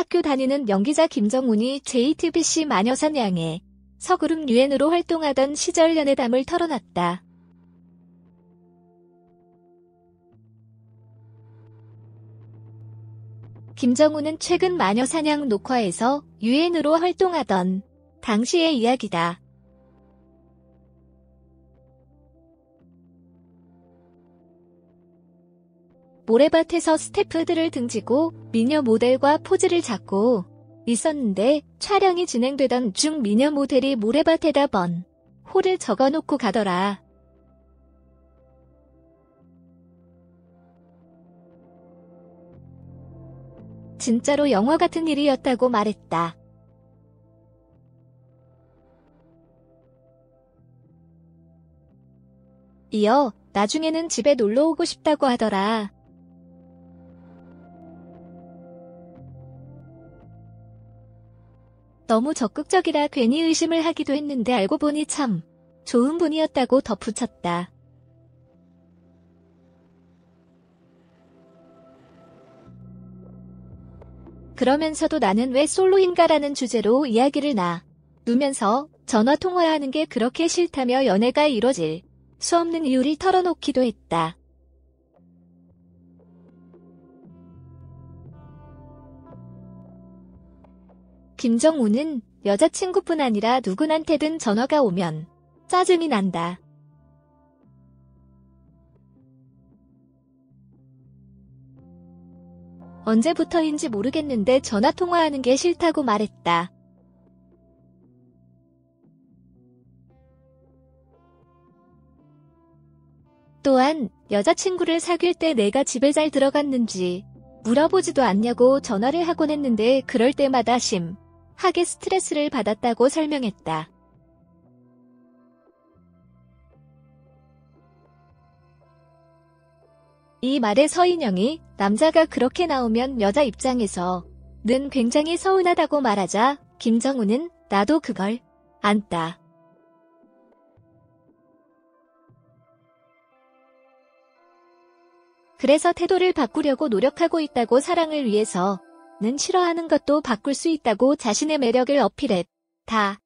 학교 다니는 연기자 김정훈이 JTBC 마녀사냥에 서그룹 유엔으로 활동하던 시절 연애담을 털어놨다. 김정훈은 최근 마녀사냥 녹화에서 유엔으로 활동하던 당시의 이야기다. 모래밭에서 스태프들을 등지고 미녀 모델과 포즈를 잡고 있었는데 촬영이 진행되던 중 미녀 모델이 모래밭에다 번 호를 적어놓고 가더라. 진짜로 영화 같은 일이었다고 말했다. 이어 나중에는 집에 놀러 오고 싶다고 하더라. 너무 적극적이라 괜히 의심을 하기도 했는데 알고 보니 참 좋은 분이었다고 덧붙였다. 그러면서도 나는 왜 솔로인가라는 주제로 이야기를 나누면서 전화통화하는 게 그렇게 싫다며 연애가 이뤄질 수 없는 이유를 털어놓기도 했다. 김정훈은 여자친구뿐 아니라 누구한테든 전화가 오면 짜증이 난다. 언제부터인지 모르겠는데 전화통화하는 게 싫다고 말했다. 또한 여자친구를 사귈 때 내가 집에 잘 들어갔는지 물어보지도 않냐고 전화를 하곤 했는데 그럴 때마다 심하게 스트레스를 받았다고 설명했다. 이 말에 서인영이 남자가 그렇게 나오면 여자 입장에서는 굉장히 서운하다고 말하자 김정훈은 나도 그걸 안다. 그래서 태도를 바꾸려고 노력하고 있다고 사랑을 위해서는 싫어하는 것도 바꿀 수 있다고 자신의 매력을 어필했다.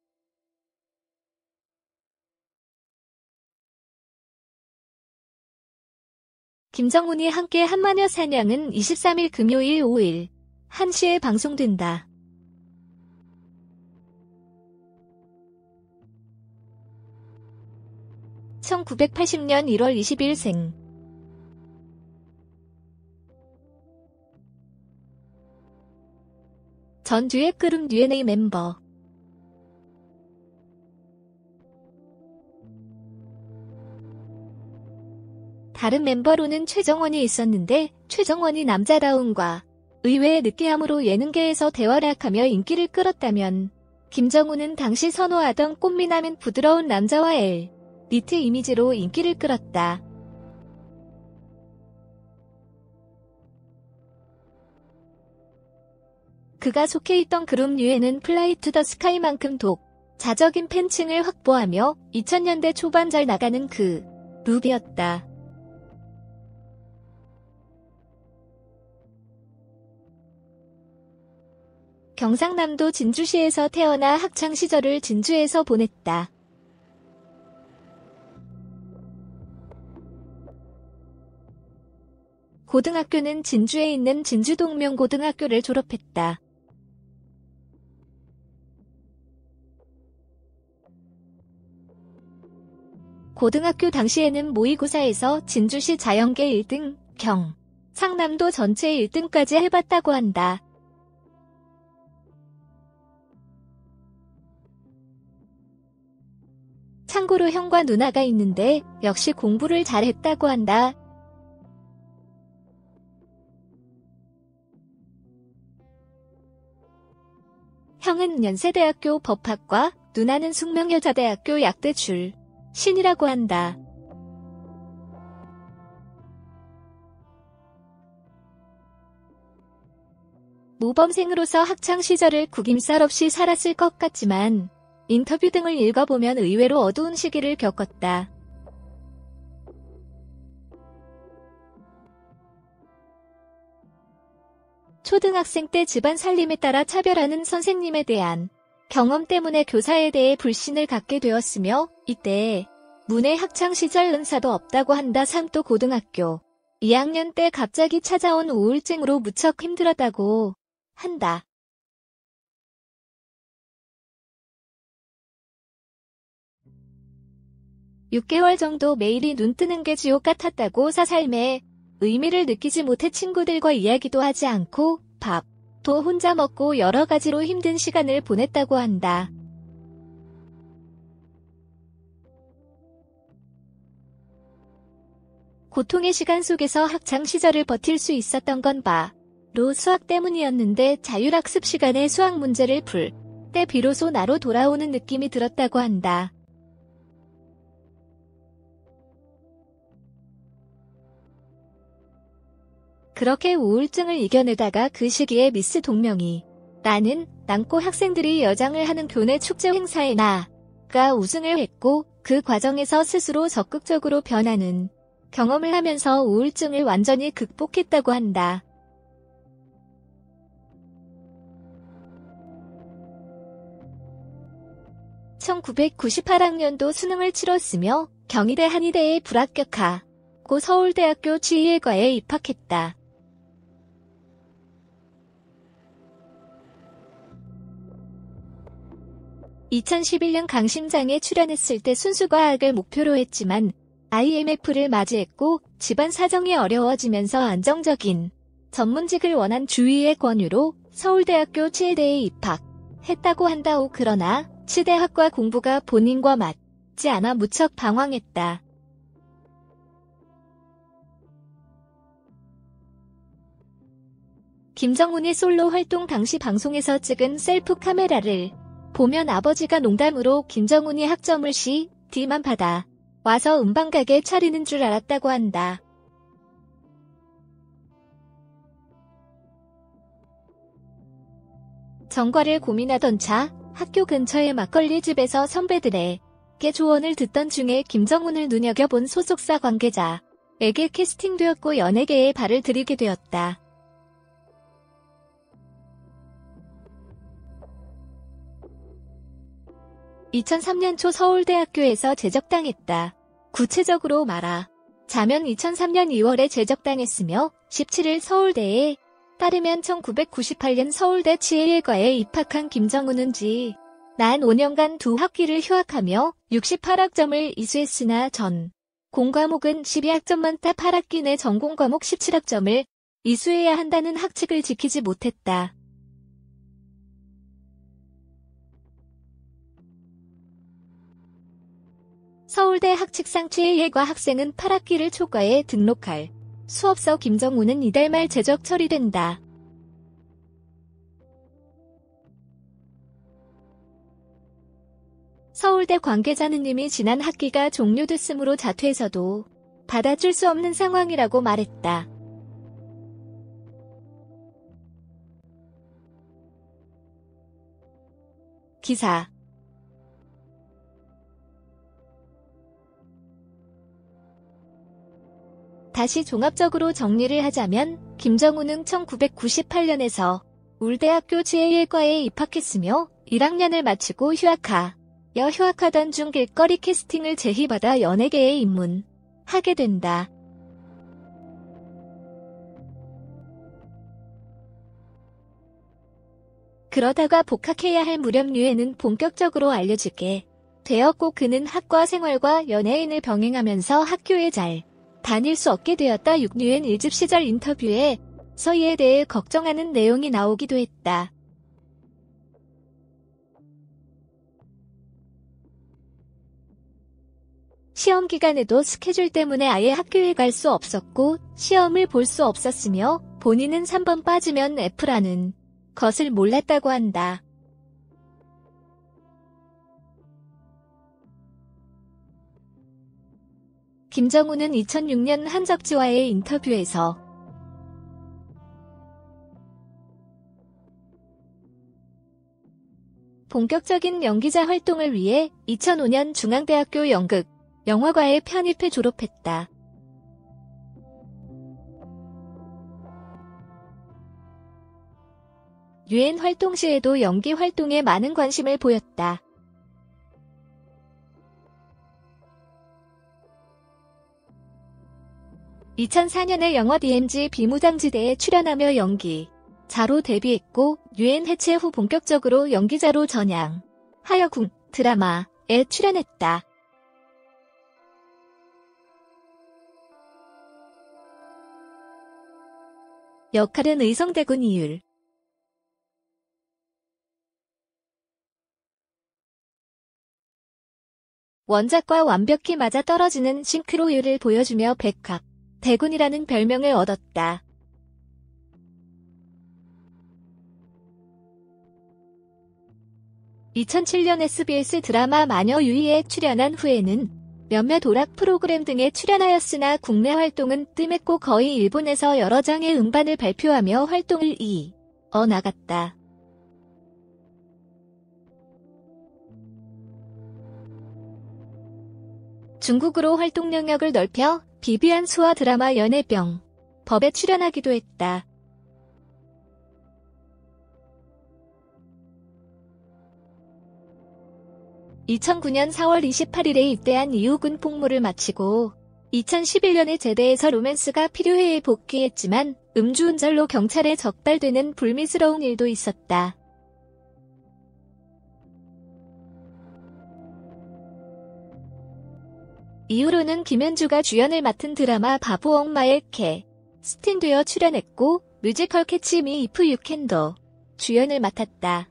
김정훈이 함께 한 마녀 사냥은 23일 금요일 오후 1시에 방송된다. (1980년 1월 20일) 생. 전 듀엣 그룹 유엔의 멤버. 다른 멤버로는 최정원이 있었는데 최정원이 남자다움과 의외의 느끼함으로 예능계에서 대활약하며 인기를 끌었다면 김정훈은 당시 선호하던 꽃미남인 부드러운 남자와 엘리트 이미지로 인기를 끌었다. 그가 속해 있던 그룹 유엔은 플라이 투 더 스카이만큼 독자적인 팬층을 확보하며 2000년대 초반 잘 나가는 그룹이었다. 경상남도 진주시에서 태어나 학창시절을 진주에서 보냈다. 고등학교는 진주에 있는 진주동명고등학교를 졸업했다. 고등학교 당시에는 모의고사에서 진주시 자연계 1등, 경상남도 전체 1등까지 해봤다고 한다. 참고로 형과 누나가 있는데 역시 공부를 잘했다고 한다. 형은 연세대학교 법학과, 누나는 숙명여자대학교 약대 출신이라고 한다. 모범생으로서 학창시절을 구김살 없이 살았을 것 같지만 인터뷰 등을 읽어보면 의외로 어두운 시기를 겪었다. 초등학생 때 집안 살림에 따라 차별하는 선생님에 대한 경험 때문에 교사에 대해 불신을 갖게 되었으며 이때 문의 학창시절 은사도 없다고 한다. 상도 고등학교 2학년 때 갑자기 찾아온 우울증으로 무척 힘들었다고 한다. (6개월) 정도 매일이 눈 뜨는 게 지옥 같았다고 삶의 의미를 느끼지 못해 친구들과 이야기도 하지 않고 밥도 혼자 먹고 여러 가지로 힘든 시간을 보냈다고 한다. 고통의 시간 속에서 학창시절을 버틸 수 있었던 건 바로 수학 때문이었는데 자율학습 시간에 수학 문제를 풀 때 비로소 나로 돌아오는 느낌이 들었다고 한다. 그렇게 우울증을 이겨내다가 그 시기에 미스 동명이 라는 남고 학생들이 여장을 하는 교내 축제 행사에 나가 우승을 했고 그 과정에서 스스로 적극적으로 변하는 경험을 하면서 우울증을 완전히 극복했다고 한다. (1998학년도) 수능을 치렀으며 경희대 한의대에 불합격하고 서울대학교 치의과에 입학했다. (2011년) 강심장에 출연했을 때 순수과학을 목표로 했지만 IMF를 맞이했고 집안 사정이 어려워지면서 안정적인 전문직을 원한 주위의 권유로 서울대학교 치의대에 입학했다고 한다. 그러나 치대학과 공부가 본인과 맞지 않아 무척 방황했다. 김정훈의 솔로 활동 당시 방송에서 찍은 셀프 카메라를 보면 아버지가 농담으로 김정훈이 학점을 CD만 받아 와서 음반가게 차리는 줄 알았다고 한다. 전과를 고민하던 차 학교 근처의 막걸리집에서 선배들에게 조언을 듣던 중에 김정훈을 눈여겨본 소속사 관계자에게 캐스팅되었고 연예계에 발을 들이게 되었다. (2003년) 초 서울대학교에서 제적당했다. 구체적으로 말하자면 2003년 2월에 제적당했으며 17일 서울대에 따르면 1998년 서울대 치의과에 입학한 김정훈은 지난 5년간 2학기를 휴학하며 68학점을 이수했으나 전 공과목은 12학점만 따 8학기 내 전공과목 17학점을 이수해야 한다는 학칙을 지키지 못했다. 서울대 학칙상 치의과 학생은 8학기를 초과에 등록할 수 없어 김정훈은 이달 말 제적 처리된다. 서울대 관계자는 이미 지난 학기가 종료됐으므로 자퇴해서도 받아줄 수 없는 상황이라고 말했다. 기사 다시 종합적으로 정리를 하자면 김정훈은 1998년에서 울대학교 치의과에 입학했으며 1학년을 마치고 휴학하던 중 길거리 캐스팅을 제의받아 연예계에 입문하게 된다. 그러다가 복학해야 할 무렵 류에는 본격적으로 알려지게 되었고 그는 학과 생활과 연예인을 병행하면서 학교에 잘 다닐 수 없게 되었다. 6류엔 1집 시절 인터뷰에 서희에 대해 걱정하는 내용이 나오기도 했다. 시험 기간에도 스케줄 때문에 아예 학교에 갈 수 없었고 시험을 볼 수 없었으며 본인은 3번 빠지면 F라는 것을 몰랐다고 한다. 김정훈은 2006년 한 잡지와의 인터뷰에서 본격적인 연기자 활동을 위해 2005년 중앙대학교 연극 영화과에 편입해 졸업했다. . 유엔 활동 시에도 연기 활동에 많은 관심을 보였다. 2004년에 영화 DMZ 비무장지대에 출연하며 연기자로 데뷔했고 유엔 해체 후 본격적으로 연기자로 전향 하여 군 드라마에 출연했다. 역할은 의성대군 이율. 원작과 완벽히 맞아떨어지는 싱크로율을 보여주며 백합 대군이라는 별명을 얻었다. (2007년) SBS 드라마 마녀 유이에 출연한 후에는 몇몇 오락 프로그램 등에 출연하였으나 국내 활동은 뜸했고 거의 일본에서 여러 장의 음반을 발표하며 활동을 이어나갔다. 중국으로 활동 영역을 넓혀 비비안 수와 드라마 연애병 법에 출연하기도 했다. (2009년 4월 28일에 입대한 이후 군 복무를 마치고 2011년에 제대해서 로맨스가 필요해에 복귀했지만 음주운전로 경찰에 적발되는 불미스러운 일도 있었다. 이후로는 김현주가 주연을 맡은 드라마 바보 엄마의 캐스팅되어 출연했고 뮤지컬 캐치 미 이프 유 캔도 주연을 맡았다.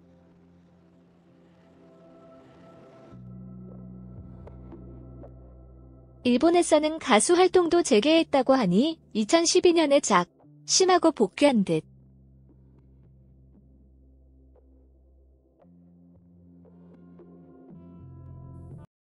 일본에서는 가수 활동도 재개했다고 하니 2012년에 작심하고 복귀한 듯.